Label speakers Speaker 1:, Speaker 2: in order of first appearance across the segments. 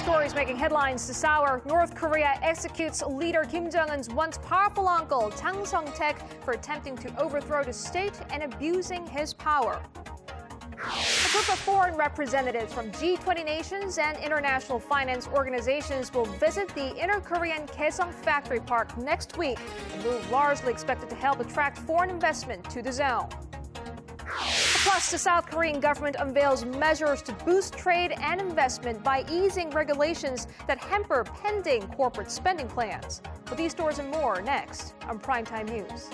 Speaker 1: stories making headlines this hour. North Korea executes leader Kim Jong-un's once powerful uncle, Jang Song-thaek, for attempting to overthrow the state and abusing his power. A group of foreign representatives from G20 nations and international finance organizations will visit the inner Korean Gaeseong factory park next week, a move largely expected to help attract foreign investment to the zone. Plus, the South Korean government unveils measures to boost trade and investment by easing regulations that hamper pending corporate spending plans. With these stories and more next on Primetime News.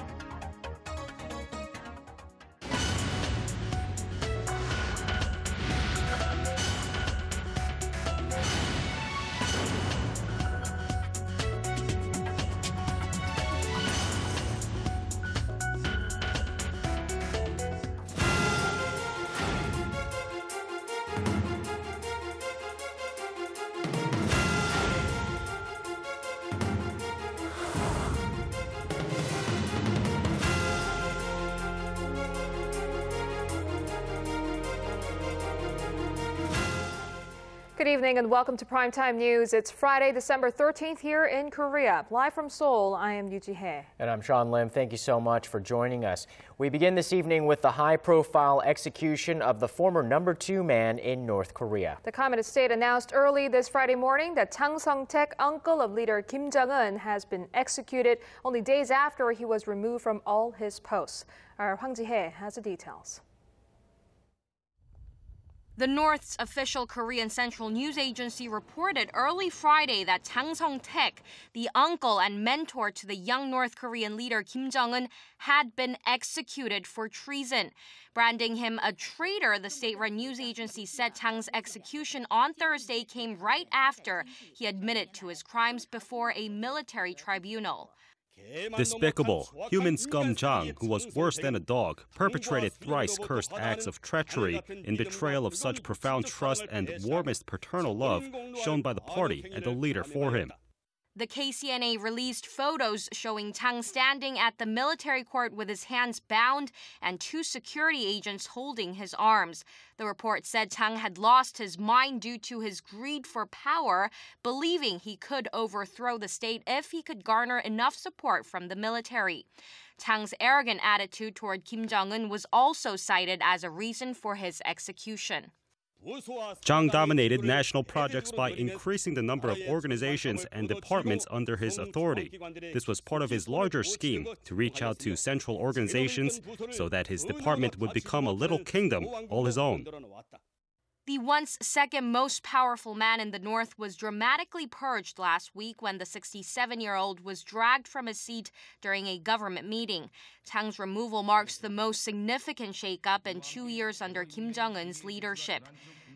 Speaker 1: Good evening and welcome to Primetime News. It's Friday, December 13th here in Korea. Live from Seoul, I am Yoo Ji-hye.
Speaker 2: And I'm Sean Lim. Thank you so much for joining us. We begin this evening with the high-profile execution of the former #2 man in North Korea.
Speaker 1: The Communist State announced early this Friday morning that Jang Song-thaek, uncle of leader Kim Jong-un, has been executed only days after he was removed from all his posts. Our Hwang Ji-hye has the details.
Speaker 3: The North's official Korean Central News Agency reported early Friday that Jang Song-thaek, the uncle and mentor to the young North Korean leader Kim Jong-un, had been executed for treason. Branding him a traitor, the state-run news agency said Jang's execution on Thursday came right after he admitted to his crimes before a military tribunal.
Speaker 4: Despicable, human scum Jang, who was worse than a dog, perpetrated thrice cursed acts of treachery in betrayal of such profound trust and warmest paternal love shown by the party and the leader for him.
Speaker 3: The KCNA released photos showing Jang standing at the military court with his hands bound and 2 security agents holding his arms. The report said Jang had lost his mind due to his greed for power, believing he could overthrow the state if he could garner enough support from the military. Jang's arrogant attitude toward Kim Jong-un was also cited as a reason for his execution.
Speaker 4: Jang dominated national projects by increasing the number of organizations and departments under his authority. This was part of his larger scheme to reach out to central organizations so that his department would become a little kingdom all his own.
Speaker 3: The once second most powerful man in the North was dramatically purged last week when the 67-year-old was dragged from his seat during a government meeting. Jang's removal marks the most significant shakeup in 2 years under Kim Jong-un's leadership.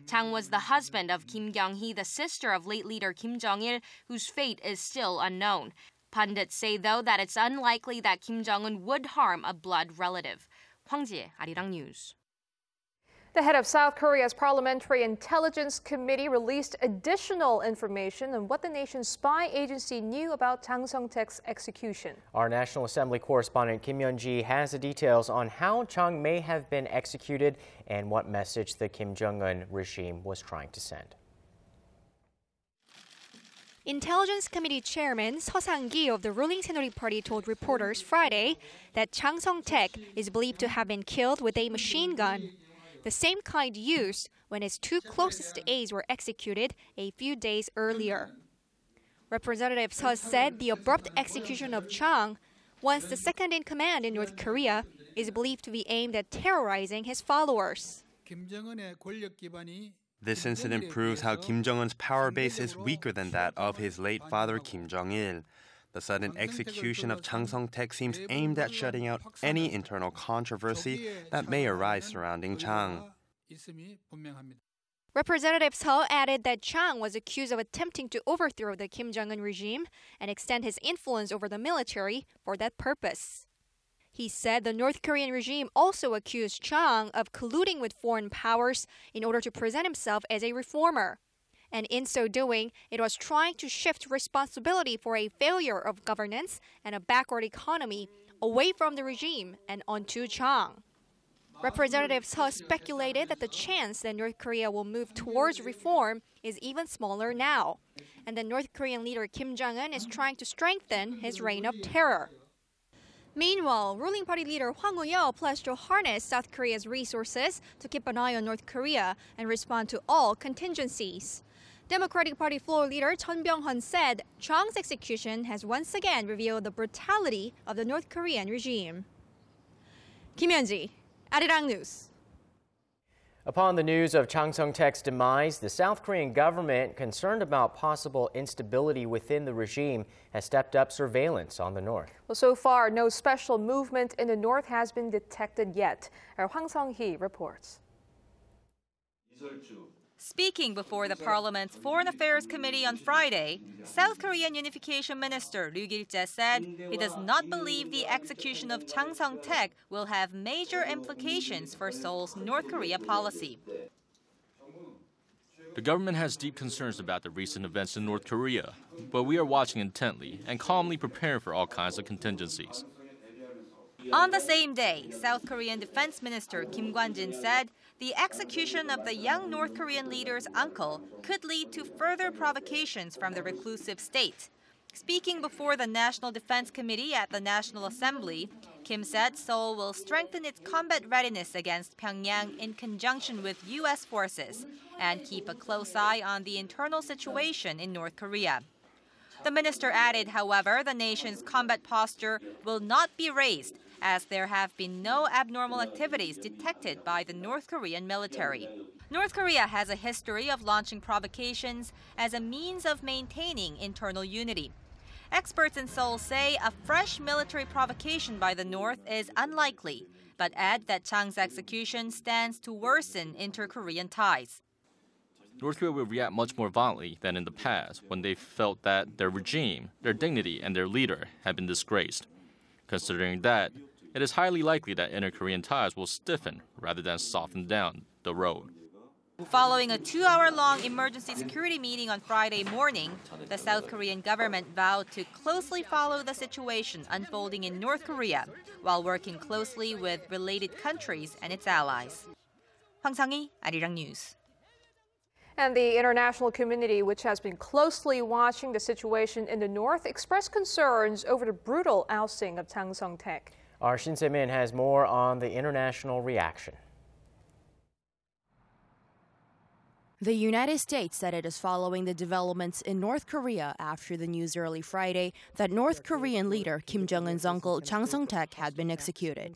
Speaker 3: Jang was the husband of Kim Kyung-hee, the sister of late leader Kim Jong-il, whose fate is still unknown. Pundits say, though, that it's unlikely that Kim Jong-un would harm a blood relative. Hwang Ji-hye, Arirang News.
Speaker 1: The head of South Korea's Parliamentary Intelligence Committee released additional information on what the nation's spy agency knew about Jang Song-thaek's execution.
Speaker 2: Our National Assembly correspondent Kim Yeon-ji has the details on how Jang may have been executed and what message the Kim Jong-un regime was trying to send.
Speaker 5: Intelligence Committee Chairman Seo Sang-gi of the ruling Saenuri Party told reporters Friday that Jang Song-thaek is believed to have been killed with a machine gun, the same kind used when his 2 closest aides were executed a few days earlier. Representative Seo said the abrupt execution of Jang, once the second in command in North Korea, is believed to be aimed at terrorizing his followers.
Speaker 6: This incident proves how Kim Jong-un's power base is weaker than that of his late father Kim Jong-il. The sudden execution of Jang Song-thaek seems aimed at shutting out any internal controversy that may arise surrounding Jang.
Speaker 5: Representative Seo added that Jang was accused of attempting to overthrow the Kim Jong-un regime and extend his influence over the military for that purpose. He said the North Korean regime also accused Jang of colluding with foreign powers in order to present himself as a reformer. And in so doing, it was trying to shift responsibility for a failure of governance and a backward economy away from the regime and onto Jang. Representative Seo speculated that the chance that North Korea will move towards reform is even smaller now, and the North Korean leader Kim Jong-un is trying to strengthen his reign of terror. Meanwhile, ruling party leader Hwang Woo-yeol pledged to harness South Korea's resources to keep an eye on North Korea and respond to all contingencies. Democratic Party floor leader Chun Byung-hun said Chang's execution has once again revealed the brutality of the North Korean regime. Kim Hyun-ji, Arirang News.
Speaker 2: Upon the news of Jang Song-thaek's demise, the South Korean government, concerned about possible instability within the regime, has stepped up surveillance on the north.
Speaker 1: Well, so far, no special movement in the north has been detected yet. Our Hwang Sung-hee reports.
Speaker 7: Speaking before the Parliament's Foreign Affairs Committee on Friday, South Korean Unification Minister Ryu Gil-jae said he does not believe the execution of Jang Song-thaek will have major implications for Seoul's North Korea policy.
Speaker 8: The government has deep concerns about the recent events in North Korea, but we are watching intently and calmly preparing for all kinds of contingencies.
Speaker 7: On the same day, South Korean Defense Minister Kim Kwon-jin said the execution of the young North Korean leader's uncle could lead to further provocations from the reclusive state. Speaking before the National Defense Committee at the National Assembly, Kim said Seoul will strengthen its combat readiness against Pyongyang in conjunction with U.S. forces and keep a close eye on the internal situation in North Korea. The minister added, however, the nation's combat posture will not be raised, as there have been no abnormal activities detected by the North Korean military. North Korea has a history of launching provocations as a means of maintaining internal unity. Experts in Seoul say a fresh military provocation by the North is unlikely, but add that Chang's execution stands to worsen inter-Korean ties.
Speaker 8: North Korea will react much more violently than in the past when they felt that their regime, their dignity, and their leader had been disgraced. Considering that, it is highly likely that inter-Korean ties will stiffen rather than soften down the road.
Speaker 7: Following a 2-hour-long emergency security meeting on Friday morning, the South Korean government vowed to closely follow the situation unfolding in North Korea while working closely with related countries and its allies. Hwang Sung-hee, Arirang News.
Speaker 1: And the international community, which has been closely watching the situation in the north, expressed concerns over the brutal ousting of Jang Song-thaek.
Speaker 2: Our Shin Se-min has more on the international reaction.
Speaker 9: The United States said it is following the developments in North Korea after the news early Friday that North Korean leader Kim Jong-un's uncle Jang Song-thaek had been executed.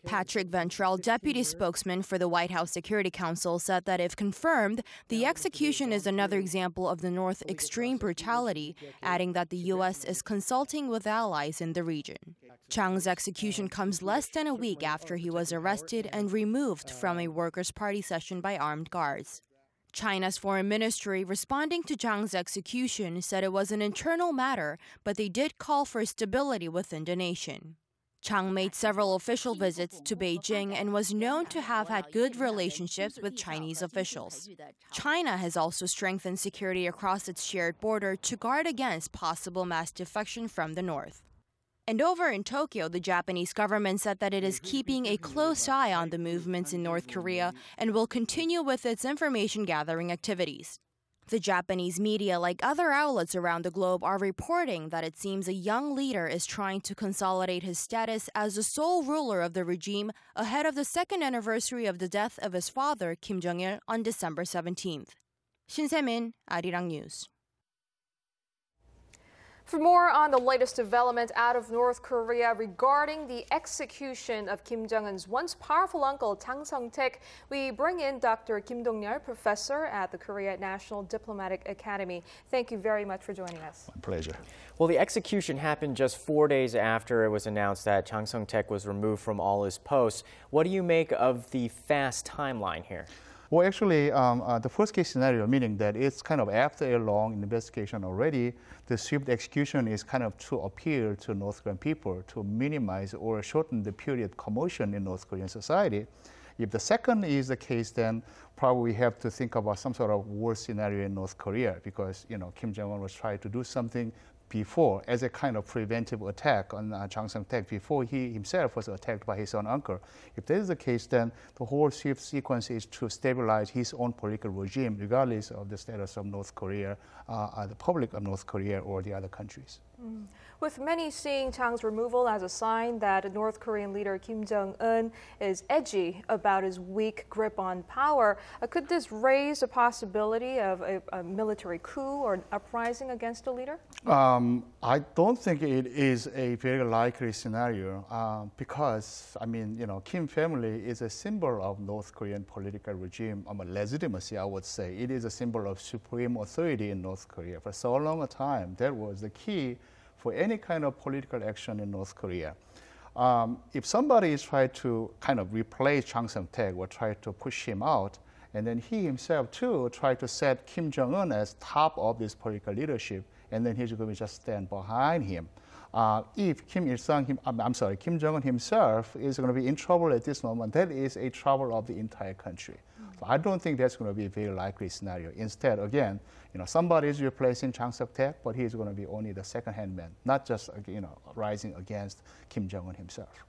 Speaker 9: Patrick Ventrell, deputy spokesman for the White House Security Council, said that if confirmed, the execution is another example of the North's extreme brutality, adding that the U.S. is consulting with allies in the region. Chang's execution comes less than a week after he was arrested and removed from a Workers' Party session by armed guards. China's foreign ministry, responding to Chang's execution, said it was an internal matter, but they did call for stability within the nation. Chang made several official visits to Beijing and was known to have had good relationships with Chinese officials. China has also strengthened security across its shared border to guard against possible mass defection from the north. And over in Tokyo, the Japanese government said that it is keeping a close eye on the movements in North Korea and will continue with its information gathering activities. The Japanese media, like other outlets around the globe, are reporting that it seems a young leader is trying to consolidate his status as the sole ruler of the regime ahead of the second anniversary of the death of his father, Kim Jong-il, on December 17th. Shin Se-min, Arirang News.
Speaker 1: For more on the latest development out of North Korea regarding the execution of Kim Jong-un's once powerful uncle, Jang Song-thaek, we bring in Dr. Kim Dong-yeol, professor at the Korea National Diplomatic Academy. Thank you very much for joining us.
Speaker 10: My pleasure.
Speaker 2: Well, the execution happened just 4 days after it was announced that Jang Song-thaek was removed from all his posts. What do you make of the fast timeline here?
Speaker 10: Well, actually, the first case scenario, meaning that it's kind of after a long investigation already, the swift execution is kind of to appeal to North Korean people to minimize or shorten the period of commotion in North Korean society. If the second is the case, then probably we have to think about some sort of worse scenario in North Korea because, Kim Jong-un was trying to do something before as a kind of preventive attack on Jang Song-thaek before he himself was attacked by his own uncle. If that is the case, then the whole SWIFT sequence is to stabilize his own political regime, regardless of the status of North Korea, the public of North Korea, or the other countries.
Speaker 1: With many seeing Chang's removal as a sign that North Korean leader Kim Jong-un is edgy about his weak grip on power, could this raise a possibility of a military coup or an uprising against the leader?
Speaker 10: I don't think it is a very likely scenario because, I mean, Kim family is a symbol of North Korean political regime, legitimacy, I would say. It is a symbol of supreme authority in North Korea. For so long a time, that was the key for any kind of political action in North Korea. If somebody is trying to kind of replace Jang Song-thaek or try to push him out, and then he himself too try to set Kim Jong-un as top of this political leadership, and then he's going to just stand behind him. If Kim Jong-un himself is going to be in trouble at this moment, that is a trouble of the entire country. So I don't think that's going to be a very likely scenario. Instead, again, somebody is replacing Jang Song-thaek, but he's going to be only the second-hand man, not just rising against Kim Jong-un himself.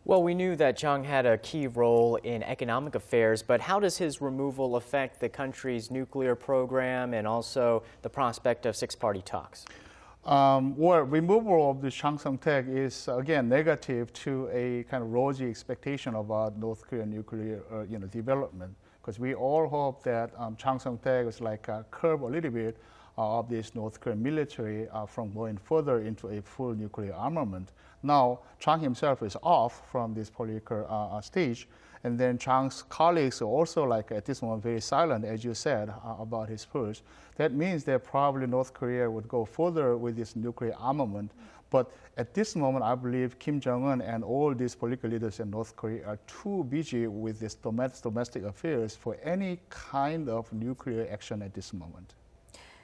Speaker 2: Well, we knew that Jang had a key role in economic affairs, but how does his removal affect the country's nuclear program and also the prospect of six-party talks?
Speaker 10: Well, removal of the Jang Song-thaek is, again, negative to a kind of rosy expectation about North Korean nuclear development, because we all hope that Jang Song-thaek is curb a little bit of this North Korean military from going further into a full nuclear armament. Now, Jang himself is off from this political stage, and then Jang's colleagues are also at this moment very silent, as you said, about his purge. That means that probably North Korea would go further with this nuclear armament. But at this moment, I believe Kim Jong-un and all these political leaders in North Korea are too busy with this domestic affairs for any kind of nuclear action at this moment.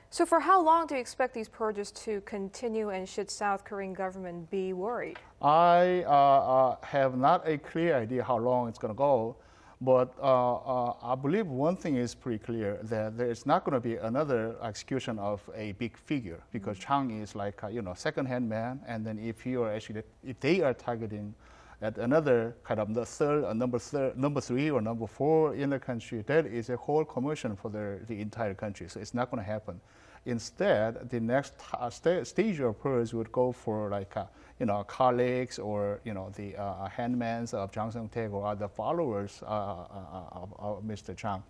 Speaker 1: So for how long do you expect these purges to continue, and should South Korean government be worried?
Speaker 10: I have not a clear idea how long it's going to go, but I believe one thing is pretty clear, that there is not going to be another execution of a big figure, because Jang is second-hand man, and then if they are targeting at another kind of number three or number four in the country, that is a whole commotion for the entire country. So it's not going to happen. Instead, the next stage of purge would go for colleagues or the handmans of Jang Song-thaek or other followers of Mr. Jang.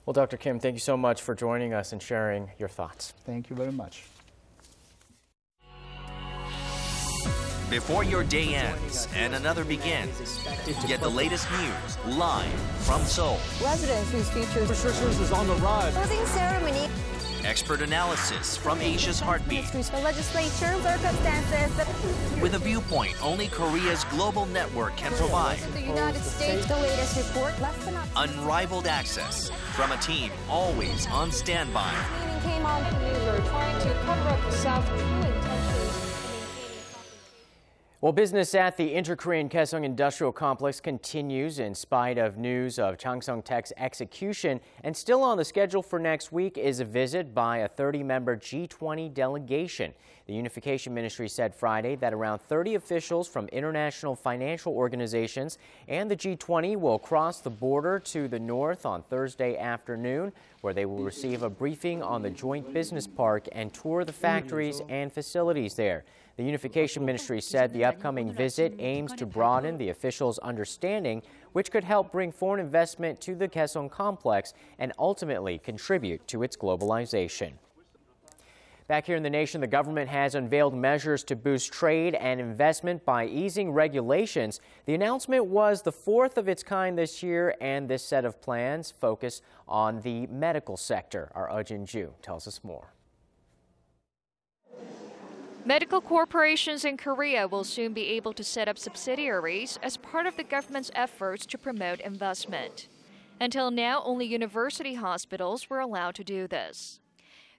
Speaker 2: Well, Dr. Kim, thank you so much for joining us and sharing your thoughts.
Speaker 10: Thank you very much.
Speaker 11: Before your day ends and another begins, get the latest news live from Seoul.
Speaker 12: Residents whose features
Speaker 13: restrictions is on the rise.
Speaker 12: Closing ceremony.
Speaker 11: Expert analysis from Asia's heartbeat.
Speaker 12: The legislature, circumstances.
Speaker 11: With a viewpoint only Korea's global network can provide.
Speaker 12: The United States, the latest report.
Speaker 11: Unrivaled access from a team always on standby.
Speaker 1: Came on the news are trying to cover up the South Korean tensions.
Speaker 2: Well, business at the inter-Korean Gaeseong industrial complex continues in spite of news of Jang Song-thaek's execution. And still on the schedule for next week is a visit by a 30-member G20 delegation. The Unification Ministry said Friday that around 30 officials from international financial organizations and the G20 will cross the border to the north on Thursday afternoon, where they will receive a briefing on the joint business park and tour the factories and facilities there. The Unification Ministry said the upcoming visit aims to broaden the officials' understanding, which could help bring foreign investment to the Gaeseong complex and ultimately contribute to its globalization. Back here in the nation, the government has unveiled measures to boost trade and investment by easing regulations. The announcement was the fourth of its kind this year, and this set of plans focus on the medical sector. Our Eujin Ju tells us more.
Speaker 5: Medical corporations in Korea will soon be able to set up subsidiaries as part of the government's efforts to promote investment. Until now, only university hospitals were allowed to do this.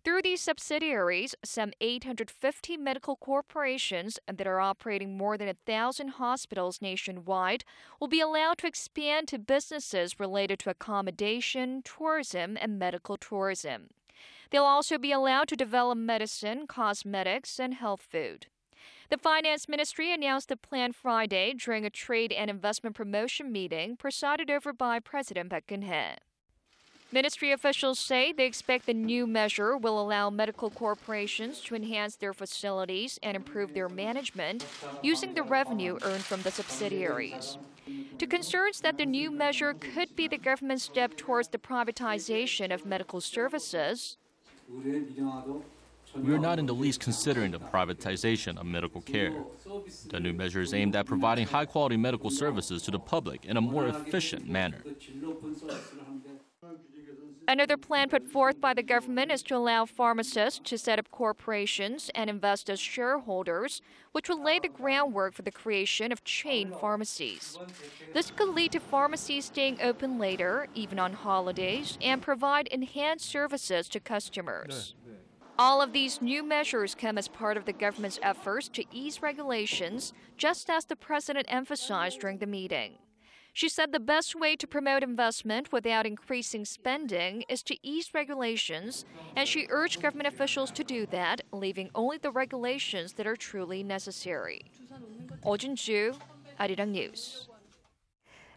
Speaker 5: Through these subsidiaries, some 850 medical corporations that are operating more than 1,000 hospitals nationwide will be allowed to expand to businesses related to accommodation, tourism, and medical tourism.
Speaker 13: They'll also be allowed to develop medicine, cosmetics, and health food. The Finance Ministry announced the plan Friday during a trade and investment promotion meeting presided over by President Baek Geun-hye. Ministry officials say they expect the new measure will allow medical corporations to enhance their facilities and improve their management using the revenue earned from the subsidiaries. To concerns that the new measure could be the government's step towards the privatization of medical services,
Speaker 8: we are not in the least considering the privatization of medical care. The new measure is aimed at providing high-quality medical services to the public in a more efficient manner.
Speaker 13: Another plan put forth by the government is to allow pharmacists to set up corporations and invest as shareholders, which will lay the groundwork for the creation of chain pharmacies. This could lead to pharmacies staying open later, even on holidays, and provide enhanced services to customers. All of these new measures come as part of the government's efforts to ease regulations, just as the president emphasized during the meeting. She said the best way to promote investment without increasing spending is to ease regulations, and she urged government officials to do that, leaving only the regulations that are truly necessary. Oh Jun-ju, Arirang News.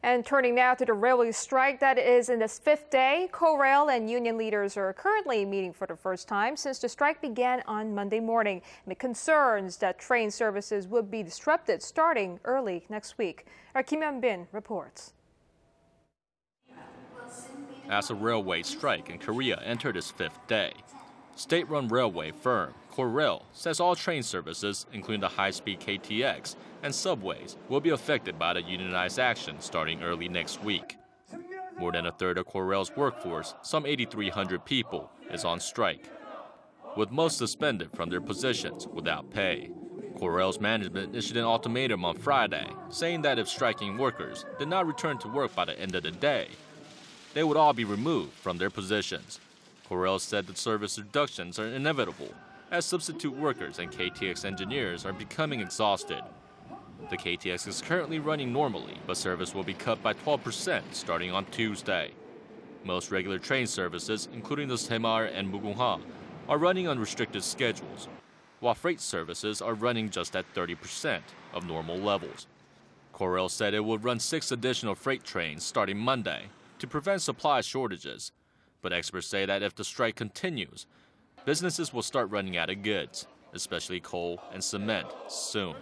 Speaker 1: And turning now to the railway strike that is in its fifth day, Korail and union leaders are currently meeting for the first time since the strike began on Monday morning, amid concerns that train services would be disrupted starting early next week. Our Kim Hyun-bin reports.
Speaker 8: As a railway strike in Korea entered its fifth day, state-run railway firm Korail says all train services, including the high-speed KTX and subways, will be affected by the unionized action starting early next week. More than a third of Korail's workforce, some 8,300 people, is on strike, with most suspended from their positions without pay. Korail's management issued an ultimatum on Friday, saying that if striking workers did not return to work by the end of the day, they would all be removed from their positions. Korail said that service reductions are inevitable, as substitute workers and KTX engineers are becoming exhausted. The KTX is currently running normally, but service will be cut by 12% starting on Tuesday. Most regular train services, including the Semar and Mugunghwa, are running on restricted schedules, while freight services are running just at 30% of normal levels. Korail said it will run 6 additional freight trains starting Monday to prevent supply shortages, but experts say that if the strike continues, businesses will start running out of goods, especially coal and cement, soon.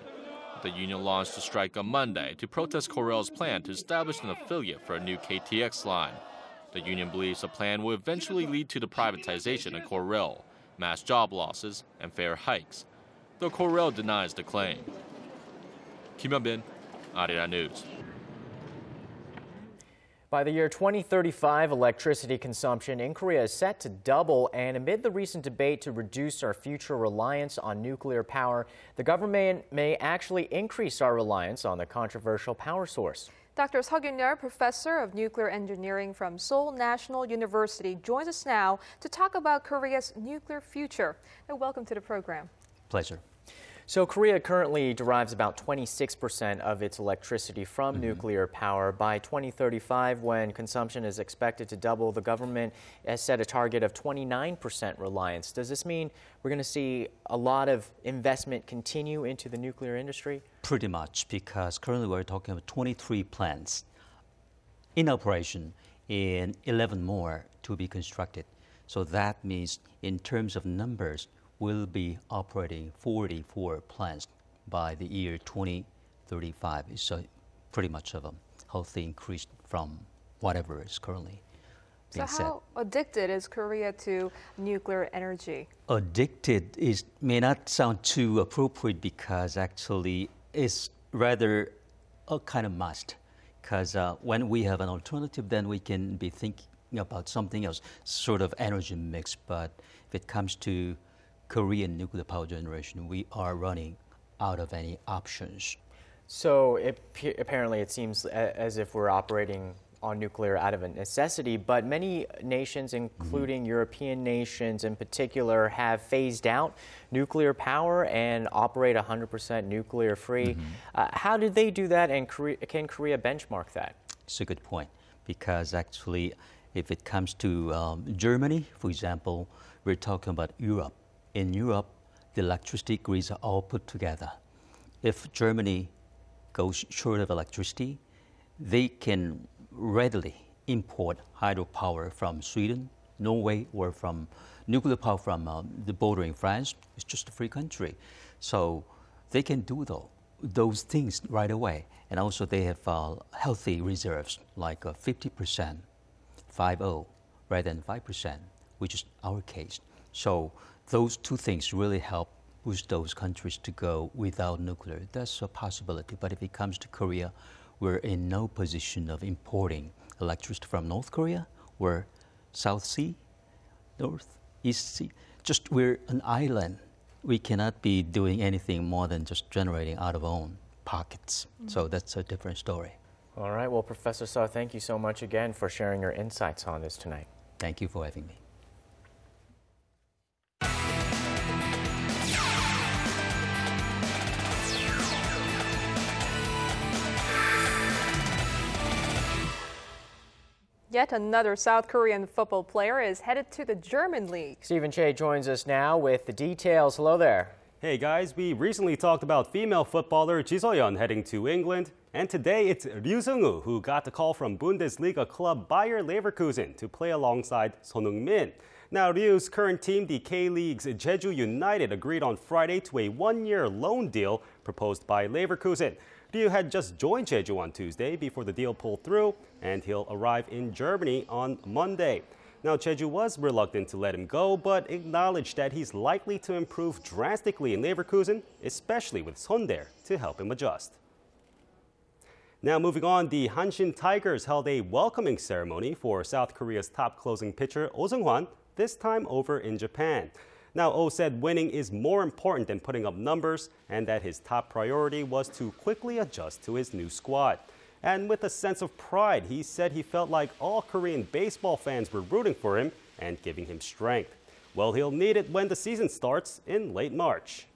Speaker 8: The union launched a strike on Monday to protest Korail's plan to establish an affiliate for a new KTX line. The union believes the plan will eventually lead to the privatization of Korail, mass job losses, and fare hikes, though Korail denies the claim. Kim Hyun-bin, Arirang News.
Speaker 2: By the year 2035, electricity consumption in Korea is set to double, and amid the recent debate to reduce our future reliance on nuclear power, the government may actually increase our reliance on the controversial power source.
Speaker 1: Dr. Seo Kyun-yeol, professor of nuclear engineering from Seoul National University, joins us now to talk about Korea's nuclear future. Welcome to the program.
Speaker 14: Pleasure.
Speaker 2: So Korea currently derives about 26% of its electricity from nuclear power. By 2035, when consumption is expected to double, the government has set a target of 29% reliance. Does this mean we're going to see a lot of investment continue into the nuclear industry?
Speaker 14: Pretty much, because currently we're talking about 23 plants in operation and 11 more to be constructed. So that means in terms of numbers, will be operating 44 plants by the year 2035. So pretty much of a healthy increase from whatever is currently being said.
Speaker 1: So how addicted is Korea to nuclear energy?
Speaker 14: Addicted may not sound too appropriate because actually it's rather a kind of must. Because when we have an alternative, then we can be thinking about something else, sort of energy mix. But if it comes to Korean nuclear power generation, we are running out of any options.
Speaker 2: So apparently it seems as if we're operating on nuclear out of a necessity, but many nations, including European nations in particular, have phased out nuclear power and operate 100% nuclear free. How did they do that, and can Korea benchmark that?
Speaker 14: It's a good point, because actually If it comes to Germany, for example, we're talking about Europe. In Europe, the electricity grids are all put together. If Germany goes short of electricity, they can readily import hydropower from Sweden, Norway, or from nuclear power from the bordering France. It's just a free country. So they can do those things right away. And also they have healthy reserves, like 50%, 50, rather than 5%, which is our case. So those two things really help push those countries to go without nuclear. That's a possibility. But if it comes to Korea, we're in no position of importing electricity from North Korea or South Sea, North, East Sea. Just we're an island. We cannot be doing anything more than just generating out of our own pockets. So that's a different story.
Speaker 2: All right. Well, Professor Seo, thank you so much again for sharing your insights on this tonight.
Speaker 14: Thank you for having me.
Speaker 1: Yet another South Korean football player is headed to the German league.
Speaker 2: Stephen Che joins us now with the details. Hello there.
Speaker 15: Hey guys, we recently talked about female footballer Ji So-yeon heading to England. And today it's Ryu Seung-woo who got the call from Bundesliga club Bayer Leverkusen to play alongside Son Heung-min. Now Ryu's current team, the K-League's Jeju United, agreed on Friday to a one-year loan deal proposed by Leverkusen. Ryu had just joined Jeju on Tuesday before the deal pulled through, and he'll arrive in Germany on Monday. Now, Jeju was reluctant to let him go, but acknowledged that he's likely to improve drastically in Leverkusen, especially with Son there to help him adjust. Now, moving on, the Hanshin Tigers held a welcoming ceremony for South Korea's top closing pitcher, Oh Seung-hwan, this time over in Japan. Now, Oh said winning is more important than putting up numbers and that his top priority was to quickly adjust to his new squad. And with a sense of pride, he said he felt like all Korean baseball fans were rooting for him and giving him strength. Well, he'll need it when the season starts in late March.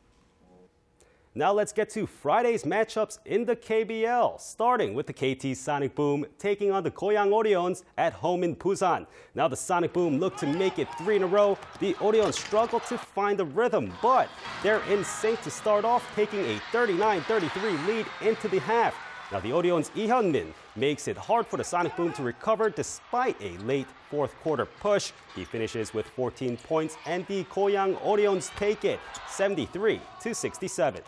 Speaker 15: Now let's get to Friday's matchups in the KBL, starting with the KT Sonic Boom taking on the Goyang Orions at home in Busan. Now the Sonic Boom look to make it 3 in a row. The Orions struggle to find the rhythm, but they're in sync to start off, taking a 39-33 lead into the half. Now the Orions' Lee Hyun-min makes it hard for the Sonic Boom to recover despite a late fourth quarter push. He finishes with 14 points and the Goyang Orions take it 73-67.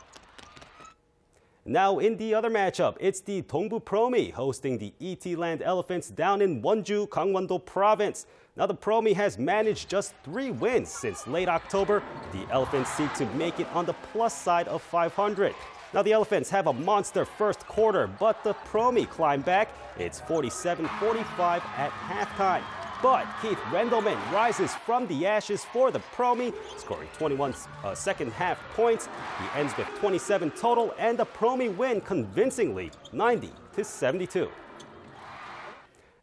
Speaker 15: Now in the other matchup, it's the Dongbu Promi hosting the ET Land Elephants down in Wonju, Gangwon-do Province. Now the Promi has managed just 3 wins since late October. The Elephants seek to make it on the plus side of 500. Now the Elephants have a monster first quarter, but the Promi climb back. It's 47-45 at halftime. But Keith Rendelman rises from the ashes for the Promi, scoring 21 second half points. He ends with 27 total, and the Promi win convincingly, 90-72.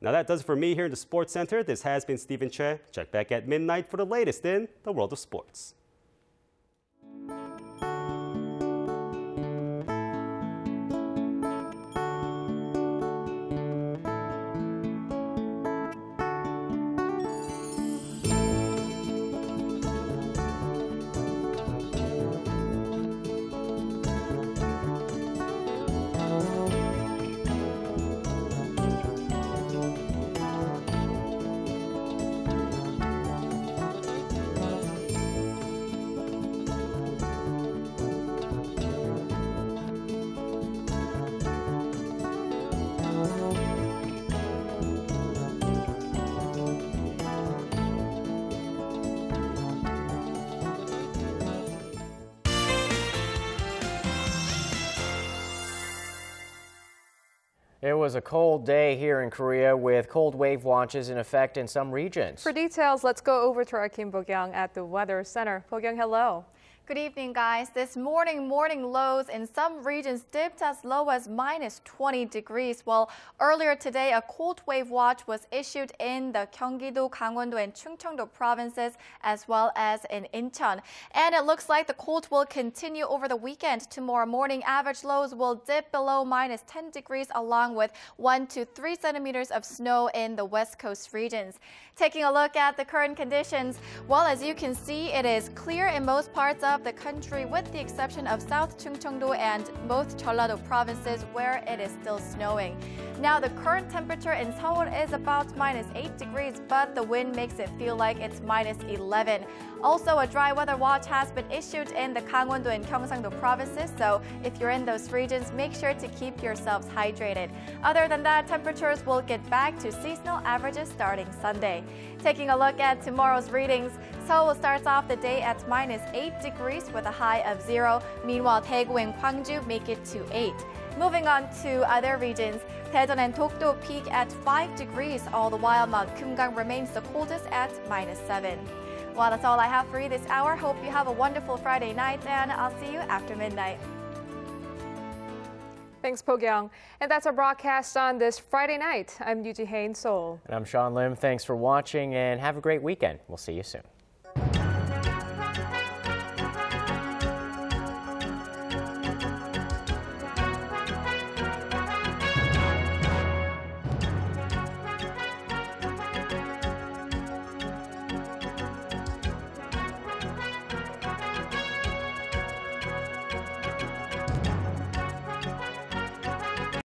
Speaker 15: Now that does it for me here in the Sports Center. This has been Stephen Che. Check back at midnight for the latest in the world of sports.
Speaker 2: It was a cold day here in Korea with cold wave watches in effect in some regions.
Speaker 1: For details, let's go over to our Kim Bo-kyung at the Weather Center. Bo-kyung, hello.
Speaker 16: Good evening, guys. This morning lows in some regions dipped as low as minus 20 degrees. Well, earlier today, a cold wave watch was issued in the Gyeonggi-do, Gangwon-do, and Chungcheong-do provinces, as well as in Incheon. And it looks like the cold will continue over the weekend. Tomorrow morning, average lows will dip below minus 10 degrees, along with 1 to 3 centimeters of snow in the West Coast regions. Taking a look at the current conditions, well, as you can see, it is clear in most parts of the country, with the exception of South Chungcheong-do and both Jeollado provinces, where it is still snowing. Now, the current temperature in Seoul is about minus 8 degrees, but the wind makes it feel like it's minus 11. Also, a dry weather watch has been issued in the Gangwon-do and Gyeongsang-do provinces, so if you're in those regions, make sure to keep yourselves hydrated. Other than that, temperatures will get back to seasonal averages starting Sunday. Taking a look at tomorrow's readings, Seoul starts off the day at minus 8 degrees with a high of 0. Meanwhile, Daegu and Gwangju make it to 8. Moving on to other regions, Daejeon and Dokdo peak at 5 degrees, all the while Mount Kumgang remains the coldest at minus 7. Well, that's all I have for you this hour. Hope you have a wonderful Friday night, and I'll see you after midnight.
Speaker 1: Thanks, Po-kyung. And that's our broadcast on this Friday night. I'm Yoo Ji-hae in Seoul.
Speaker 2: And I'm Sean Lim. Thanks for watching and have a great weekend. We'll see you soon.